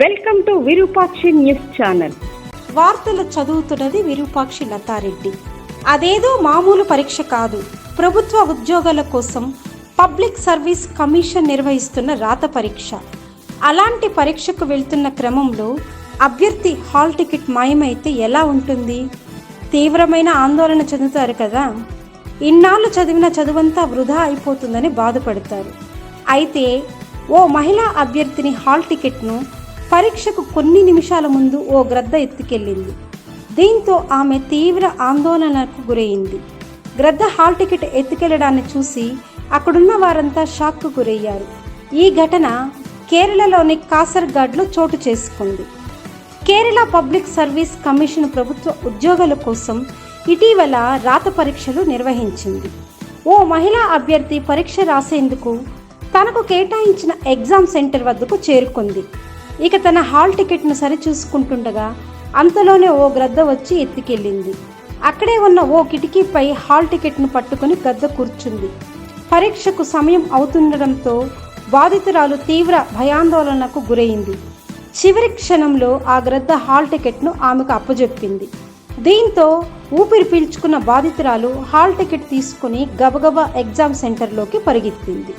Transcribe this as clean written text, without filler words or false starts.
Welcome to Virupakshi news channel. వార్తలు చదువుతున్నది విరూపాక్షి లతారెడ్డి. అదేదో మామూలు పరీక్ష కాదు, ప్రభుత్వ ఉద్యోగాల కోసం పబ్లిక్ సర్వీస్ కమిషన్ నిర్వహిస్తున్న రాత పరీక్ష. అలాంటి పరీక్షకు వెళ్తున్న క్రమంలో అభ్యర్థి హాల్ టికెట్ మాయమైతే ఎలా ఉంటుంది? తీవ్రమైన ఆందోళన చెందుతారు కదా. ఇన్నాళ్ళు చదివిన చదువంతా వృధా అయిపోతుందని బాధపడతారు. అయితే ఓ మహిళా అభ్యర్థిని హాల్ టికెట్ను పరీక్షకు కొన్ని నిమిషాల ముందు ఓ గ్రద్ద ఎత్తుకెళ్ళింది. దీంతో ఆమె తీవ్ర ఆందోళనకు గురైంది. గ్రద్ద హాల్ టికెట్ ఎత్తుకెళ్లడాన్ని చూసి అక్కడున్న వారంతా షాక్కు గురయ్యారు. ఈ ఘటన కేరళలోని కాసర్గాడ్లో చోటు చేసుకుంది. కేరళ పబ్లిక్ సర్వీస్ కమిషన్ ప్రభుత్వ ఉద్యోగాల కోసం ఇటీవల రాత పరీక్షలు నిర్వహించింది. ఓ మహిళా అభ్యర్థి పరీక్ష రాసేందుకు తనకు కేటాయించిన ఎగ్జామ్ సెంటర్ వద్దకు చేరుకుంది. ఇక తన హాల్ టికెట్ను సరిచూసుకుంటుండగా అంతలోనే ఓ గ్రద్ద వచ్చి ఎత్తుకెళ్ళింది. అక్కడే ఉన్న ఓ కిటికీపై హాల్ టికెట్ను పట్టుకుని గద్ద కూర్చుంది. పరీక్షకు సమయం అవుతుండడంతో బాధితురాలు తీవ్ర భయాందోళనకు గురైంది. చివరి క్షణంలో ఆ గ్రద్ద హాల్ టికెట్ను ఆమెకు అప్పజెప్పింది. దీంతో ఊపిరి పీల్చుకున్న బాధితురాలు హాల్ టికెట్ తీసుకుని గబగబా ఎగ్జామ్ సెంటర్లోకి పరిగెత్తింది.